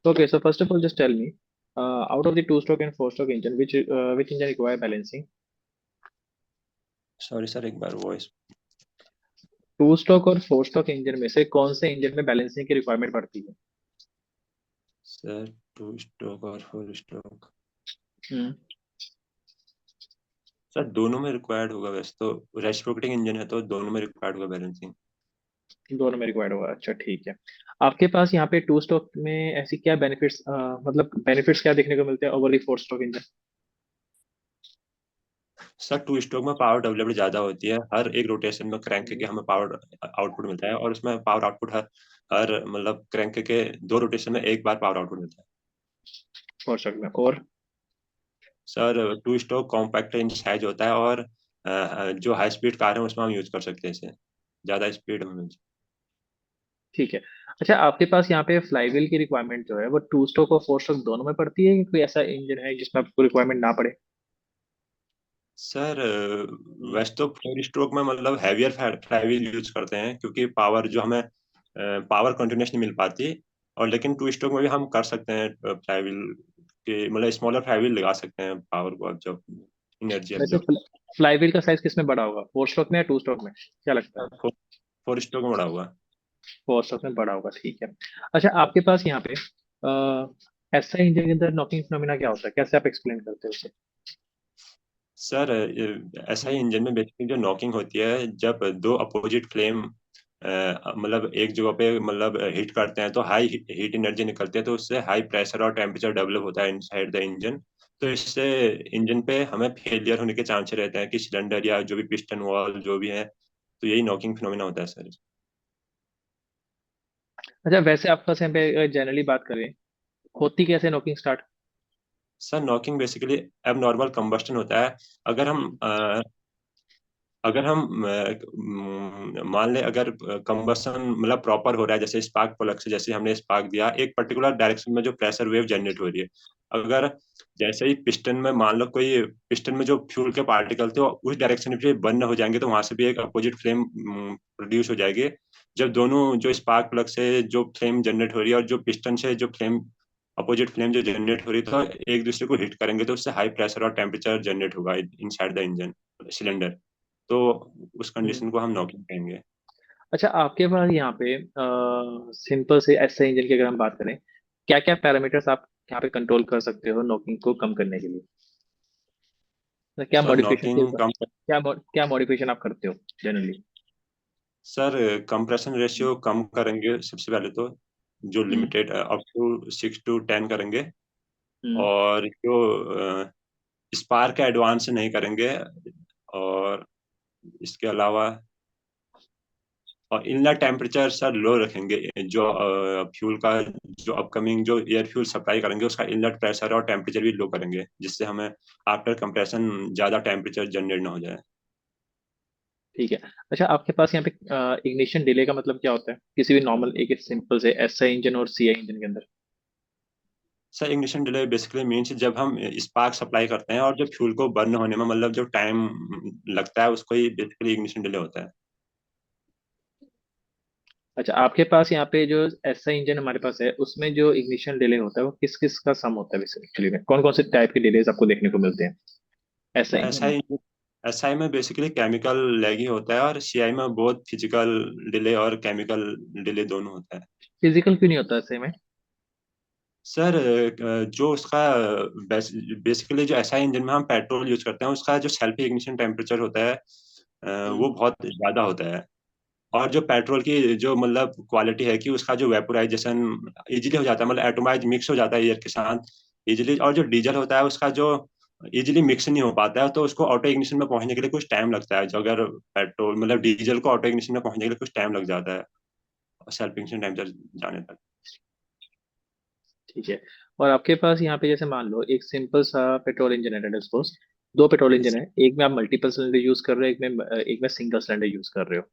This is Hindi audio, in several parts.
Okay, so first of all, just tell me, out of the two-stroke and four-stroke engine, which engine require balancing? Sorry sir, एक बार वॉइस। टू स्ट्रोक और फोर स्ट्रोक इंजन में से कौन से इंजन में बैलेंसिंग की रिक्वायरमेंट पड़ती है? सर, 2 स्ट्रोक और 4 स्ट्रोक। हम्म। सर, दोनों में रिक्वायर्ड होगा वैसे तो। रेसिप्रोकेटिंग इंजन है तो दोनों में रिक्वायर्ड होगा बैलेंसिंग। दोनों में रिक्वायर्ड होगा, अच्छा ठीक है। आपके पास यहाँ पे टू स्ट्रोक में ऐसी क्या बेनिफिट्स, मतलब बेनिफिट्स क्या देखने को मिलते हैं over the four stroke engine? Sir, 2 stroke में पावर डेवलपमेंट ज़्यादा होती है। हर एक रोटेशन में क्रैंक के हमें पावर आउटपुट मिलता है, और उसमें पावर आउटपुट हर हर मतलब क्रैंक के 2 रोटेशन में एक बार पावर आउटपुट मिलता है। फोर स्ट्रोक में और? Sir, 2 stroke compact in size होता है, और जो हाई स्पीड कार है उसमें हम यूज़ कर सकते हैं इसे। ज़्यादा स्पीड में ठीक है। अच्छा, आपके पास यहाँ पे फ्लाईव्हील की रिक्वायरमेंट जो है वो टू स्ट्रोक और फोर स्ट्रोक दोनों में पड़ती है, कि कोई ऐसा इंजन है जिसमें आपको रिक्वायरमेंट ना पड़े? सर, वैसे तो 4 स्ट्रोक में मतलब हैवियर फ्लाईव्हील यूज करते हैं, क्योंकि पावर जो हमें पावर कंटिन्यूस नहीं मिल पाती। और लेकिन 2 स्ट्रोक में भी हम कर सकते हैं फ्लाईव्हील के, मतलब स्मॉलर फ्लाईव्हील लगा सकते हैं पावर को ऑब्जॉर्ब, एनर्जी वैसे ऑब्जॉर्ब। फ्लाईव्हील का साइज किसमें बड़ा होगा, फोर स्ट्रोक में या टू स्ट्रोक में, क्या लगता है? 4 स्ट्रोक में बड़ा हुआ। फोर स्ट्रोक में बड़ा होगा, ठीक है। अच्छा, आपके पास यहाँ पे ऐसा इंजन के अंदर नॉकिंग फिनोमिना क्या होता है, कैसे आप एक्सप्लेन करते हो उसे? सर, ऐसा ही इंजन में बेसिकली जो नॉकिंग होती है, जब दो अपोजिट फ्लेम मतलब एक जगह पे मतलब हिट करते हैं तो हाई हीट एनर्जी निकलती है, तो उससे हाई प्रेशर और टेम्परेचर डेवलप होता है इनसाइड द इंजन। तो इससे इंजन पे हमें फेलियर होने के चांस रहते हैं कि सिलेंडर या जो भी पिस्टन वॉल जो भी है। तो यही नॉकिंग फिनोमिना होता है सर। अच्छा, वैसे आपका यहाँ पे जनरली बात करें, होती कैसे knocking start? Sir, knocking basically अब नॉर्मल कंबस्टन होता है। अगर हम मान लें, अगर कंबसन मतलब प्रॉपर हो रहा है, जैसे स्पार्क प्लग से जैसे हमने स्पार्क दिया एक पर्टिकुलर डायरेक्शन में, जो प्रेशर वेव जनरेट हो रही है। अगर जैसे ही पिस्टन में मान लो कोई पिस्टन में जो फ्यूल के पार्टिकल थे वो उस डायरेक्शन में बर्न हो जाएंगे, तो वहां से भी एक अपोजिट फ्लेम प्रोड्यूस हो जाएगी। जब दोनों जो स्पार्क प्लग से जो फ्लेम जनरेट हो रही है और जो पिस्टन से जो फ्लेम अपोजिट फ्लेम जो जनरेट हो रही है, तो एक दूसरे को हिट करेंगे, तो उससे हाई प्रेशर और टेम्परेचर जनरेट होगा इनसाइड द इंजन सिलेंडर। तो उस हम्म। कंडीशन को हम नॉकिंग कहेंगे। अच्छा, आपके पास यहाँ पे सिंपल से ऐसे इंजन की अगर हम बात करें, क्या क्या पैरामीटर्स आप यहाँ पे कंट्रोल कर सकते हो नॉकिंग को कम करने के लिए? मतलब क्या सर, मॉडिफिकेशन के नॉकिंग कम। क्या मॉडिफिकेशन आप करते हो जनरली? सर, कंप्रेशन रेशियो कम करेंगे सबसे पहले तो, जो हम्म। लिमिटेड अप टू 6 to 10 करेंगे। हम्म। और जो स्पार्क एडवांस नहीं करेंगे। और इसके अलावा और इनलेट टेम्परेचर सर लो रखेंगे। जो फ्यूल का जो अपकमिंग जो एयर फ्यूल सप्लाई करेंगे उसका इनलेट प्रेशर और टेम्परेचर भी लो करेंगे, जिससे हमें आफ्टर कंप्रेशन ज़्यादा टेम्परेचर जनरेट ना हो जाए। ठीक है। अच्छा, आपके पास यहाँ पे इग्निशन डिले का मतलब क्या होता है किसी भी नॉर्मल एक सिंपल से एसआई इंजन और सीआई इंजन के अंदर? Sir, ignition delay basically means जब हम स्पार्क सप्लाई करते हैं और जो फ्यूल को बर्न होने में मतलब जो टाइम लगता है, उसको ही बेसिकली इग्निशन डिले होता है। अच्छा, आपके पास यहाँ पे जो एसआई इंजन हमारे पास है उसमें जो इग्निशन डिले होता है वो किस किस का सम होता है एक्चुअली में, कौन कौन से टाइप के डिलेज आपको देखने को मिलते हैं एसआई इंजन में? एसआई में बेसिकली केमिकल लैग ही होता है, और सीआई में बहुत फिजिकल डिले और केमिकल डिले दोनों होता है। फिजिकल क्यों नहीं होता एसआई में? सर, जो उसका बेसिकली जो एसआई इंजन में हम पेट्रोल यूज करते हैं, उसका जो सेल्फ इग्निशन टेम्परेचर होता है वो बहुत ज़्यादा होता है। और जो पेट्रोल की जो मतलब क्वालिटी है कि उसका जो वेपोराइजेशन इजीली हो जाता है, मतलब एटोमाइज मिक्स हो जाता है एयर के साथ इजीली। और जो डीजल होता है उसका जो इजीली मिक्स नहीं हो पाता है, तो उसको ऑटो इग्निशन में पहुंचने के लिए कुछ टाइम लगता है। जो अगर पेट्रोल मतलब डीजल को ऑटो इग्निशन में पहुंचने के लिए कुछ टाइम लग जाता है, सेल्फ इग्निशन टेम्परेचर जाने तक। ठीक है। और आपके पास यहाँ पे जैसे मान लो एक सिंपल सा पेट्रोल इंजन है, सपोज दो पेट्रोल इंजन यस है, एक में आप मल्टीपल सिलेंडर यूज कर रहे हो, एक में सिंगल सिलेंडर यूज कर रहे हो,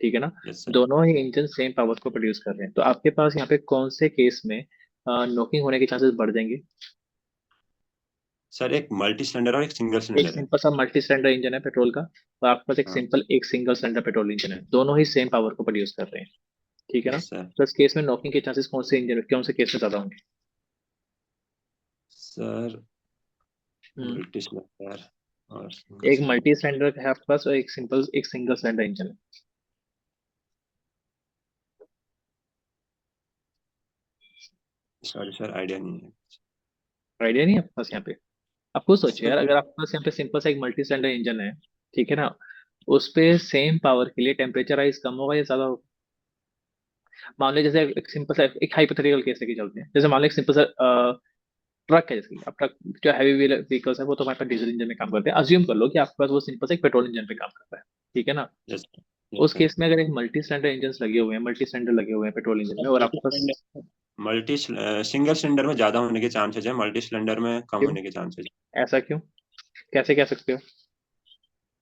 ठीक है ना? Yes sir. दोनों ही इंजन सेम पावर को प्रोड्यूस कर रहे हैं, तो आपके पास यहाँ पे कौन से केस में नॉकिंग होने के चांसेस बढ़ जाएंगे? सर, एक मल्टी सिलेंडर और एक सिंगल एक सिलेंडर है। सिंपल सा मल्टी सिलेंडर इंजन है पेट्रोल का, और आपके पास हाँ। एक सिंगल सिलेंडर पेट्रोल इंजन है, दोनों ही सेम पावर को प्रोड्यूस कर रहे हैं, ठीक है ना? Yes sir. तो इस केस में नॉकिंग के चांसेस कौन से केस में ज्यादा होंगे? सर हम्म। मल्टी सिलेंडर और सिंगल एक सिलेंडर। मल्टी सिलेंडर है आपके पास और एक सिंगल सिलेंडर इंजन है। सॉरी सर, आइडिया नहीं है। आइडिया नहीं है आपके पास यहाँ पे? आप खुद सोचिए सर यार, अगर आपके पास यहाँ पे सिंपल सा एक मल्टी सिलेंडर इंजन है, ठीक है ना, उस पे सेम पावर के लिए टेम्परेचर राइज कम होगा या ज्यादा होगा? मान लो जैसे एक सिंपल सा एक हाइपोथेटिकल केस लेके चलते हैं, जैसे मान लो एक सिंपल सा ट्रक है, जैसे कि अब ट्रक जो हैवी व्हीकल्स है वो तो हमारे पास डीजल इंजन में काम करते हैं, अज्यूम कर लो कि आपके पास वो सिंपल से एक पेट्रोल इंजन पे काम करता है, ठीक है ना। यस, यस उस सर। केस में अगर एक मल्टी सिलेंडर इंजन लगे हुए हैं, मल्टी सिलेंडर लगे हुए हैं पेट्रोल इंजन में, और आपके पास, मल्टी सिंगल सिलेंडर में ज्यादा होने के चांसेस है, मल्टी सिलेंडर में कम क्यों? होने के चांसेस। ऐसा क्यों? कैसे कह सकते हो?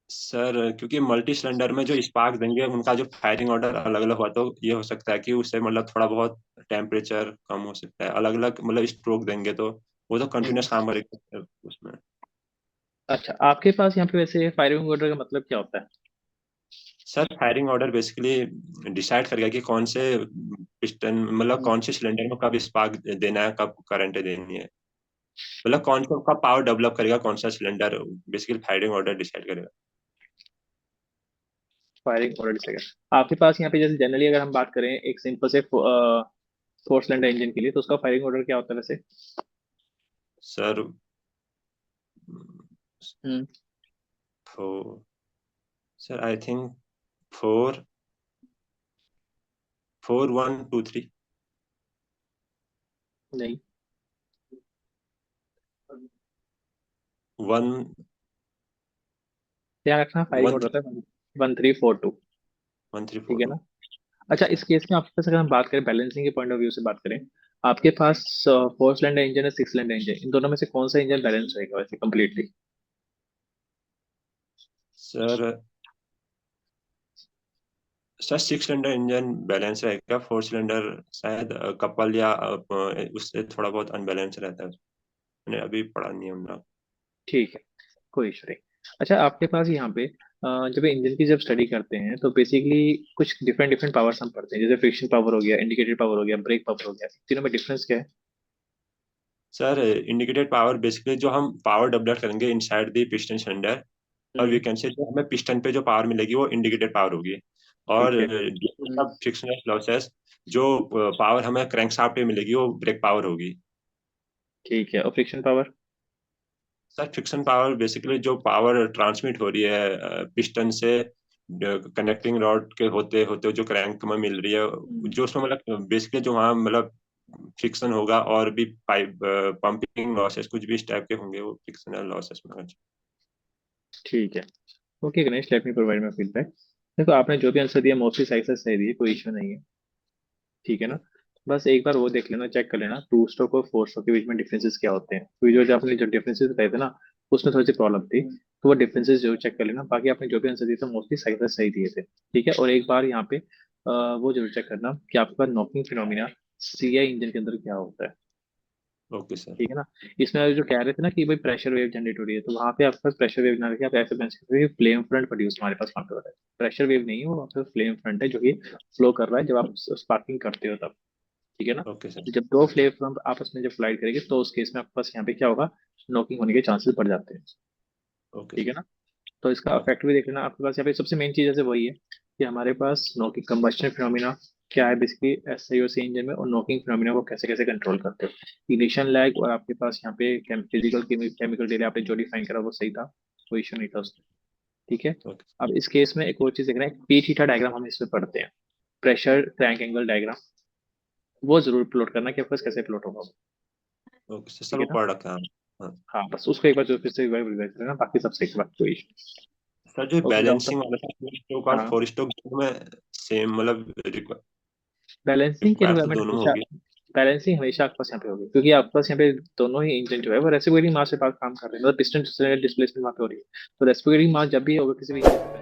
सर क्योंकि मल्टी सिलेंडर में जो स्पार्क देंगे उनका जो फायरिंग ऑर्डर अलग अलग हुआ, तो ये हो सकता है कि उससे मतलब थोड़ा बहुत टेम्परेचर कम हो सकता है, अलग अलग मतलब स्ट्रोक देंगे तो वो तो हम्म। कंटिन्यूस काम करेगा उसमें। अच्छा, आपके पास यहाँ पे वैसे फायरिंग ऑर्डर का मतलब क्या होता है? Sir firing order basically decide करेगा कि कौन से पिस्टन मतलब हम्म। कौन से सिलेंडर में कब स्पार्क देना है, कब करंट देनी है, मतलब कौन सा का पावर डेवलप करेगा, कौन सा cylinder, basically firing order decide करेगा। फायरिंग ऑर्डर से आपके पास यहाँ पे जैसे जनरली अगर हम बात करें एक सिंपल से फोर सिलेंडर इंजन के लिए, तो उसका फायरिंग ऑर्डर क्या होता है वैसे? Sir hmm. Four, sir I think four, 4123। नहीं। वन, ध्यान रखना फायरिंग वन ऑर्डर होता है 1342। 1342। ठीक है ना। अच्छा, यस सर। इस केस में आपके पास अगर हम बात करें बैलेंसिंग के पॉइंट ऑफ व्यू से बात करें, आपके पास फोर सिलेंडर इंजन है, सिक्स सिलेंडर इंजन, इन दोनों में से कौन सा इंजन बैलेंस रहेगा वैसे completely? Sir sir six cylinder engine balance रहेगा, फोर सिलेंडर शायद कपल या उससे थोड़ा बहुत अनबैलेंस रहता है, मैंने अभी पढ़ा नहीं है हमने। ठीक है, कोई इशू नहीं। अच्छा, आपके पास यहाँ पे जब इंजन की जब स्टडी करते हैं तो बेसिकली कुछ डिफरेंट डिफरेंट पावर्स हम पढ़ते हैं, जैसे फ्रिक्शन पावर हो गया, इंडिकेटेड पावर हो गया, ब्रेक पावर हो गया, तीनों में डिफरेंस क्या है? सर इंडिकेटेड पावर बेसिकली जो हम पावर डेवलप करेंगे इनसाइड द पिस्टन सिलेंडर, और वी हम्म। कैन से जो हमें पिस्टन पे जो पावर मिलेगी वो इंडिकेटेड पावर होगी। और ठीक है। हम्म। फ्रिक्शनल लॉसेस जो पावर हमें क्रैंकशाफ्ट पे मिलेगी वो ब्रेक पावर होगी। ठीक है, और friction power? Sir friction power basically जो पावर ट्रांसमिट हो रही है पिस्टन से कनेक्टिंग रॉड के होते होते जो क्रैंक में मिल रही है, जो उसमें मतलब बेसिकली जो वहाँ मतलब फ्रिक्शन होगा, और भी पाइप पंपिंग लॉसेस कुछ भी इस टाइप के होंगे वो फ्रिक्शनल लॉसेस में। ठीक है। Okay Ganesh, let me provide my feedback. देखो, आपने जो भी आंसर दिया मोस्टली सही से सही दिए, कोई इशू नहीं है, ठीक है ना। बस एक बार वो देख लेना, चेक कर लेना टू स्ट्रोक और फोर स्ट्रोक के बीच में डिफरेंसेस क्या होते हैं, क्योंकि जो जो आपने जो डिफरेंसेस बताए थे ना, उसमें थोड़ी सी प्रॉब्लम थी, तो वो डिफरेंसेस जरूर चेक कर लेना। बाकी आपने जो भी आंसर दिए थे मोस्टली सही से सही दिए थे, ठीक है। और एक बार यहाँ पे वो जरूर चेक करना कि आपके पास नॉकिंग फिनोमिना सीआई इंजन के अंदर क्या होता है, ओके सर। ठीक है ना। इसमें जो कह रहे थे ना कि भाई प्रेशर वेव जनरेट हो रही है, तो वहां पे आपके पास प्रेशर वेव ना रखिए, आप ऐसे बता सकते हो फ्लेम फ्रंट प्रोड्यूस हमारे पास वहां पे हो रहा है। प्रेशर वेव नहीं है वो, वहाँ पे फ्लेम फ्रंट है जो कि फ्लो कर रहा है जब आप स्पार्किंग करते हो तब, ठीक है ना। Okay sir. तो जब दो फ्लेम फ्रंट आपस में जब फ्लाइट करेंगे तो उस केस में आपके पास यहाँ पे क्या होगा, नॉकिंग होने के चांसेस बढ़ जाते हैं, ओके ठीक है सर। ना। तो इसका ओके। इफेक्ट भी देख लेना। आपके पास यहाँ पे सबसे मेन चीज जैसे वही है कि हमारे पास नॉकिंग कंबस्शन फिनोमिना क्या है बेसिकली एसआईओसी इंजन में, और नॉकिंग फिनोमिना को कैसे कैसे कंट्रोल करते हो, इग्निशन लैग, और आपके पास यहाँ पे फिजिकल केमिकल डिले आपने जो डिफाइन करा वो सही था, कोई इशू नहीं था उसमें, ठीक है। ओके। अब इस केस में एक और चीज देख रहे हैं, पी थीटा डायग्राम हम इसमें पढ़ते हैं, प्रेशर क्रैंक एंगल डायग्राम, वो जरूर प्लॉट करना कि आपके पास कैसे प्लॉट होगा वो, ओके सर, ठीक वो है ना। पढ़ रखा है। हाँ। हाँ, बस उसको एक बार जो फिर से एक बार रिवाइज करना, बाकी सब सही, बात कोई इशू। सर जो ओके डॉक्टर। बैलेंसिंग वाला था, फोर स्ट्रोक और हाँ, फोर स्ट्रोक दोनों में सेम मतलब बैलेंसिंग की रिक्वायर तो रिक्वायरमेंट दोनों में हमेशा, होगी। बैलेंसिंग हमेशा आपके पास यहाँ पे होगी, क्योंकि आपके पास यहाँ पे दोनों ही इंजन जो है वो रेसिप्रोकेटिंग मास से काम कर रहे हैं, मतलब पिस्टन डिस्प्लेसमेंट वहाँ पे हो रही है, तो रेसिप्रोकेटिंग मास जब भी होगा किसी भी इंजन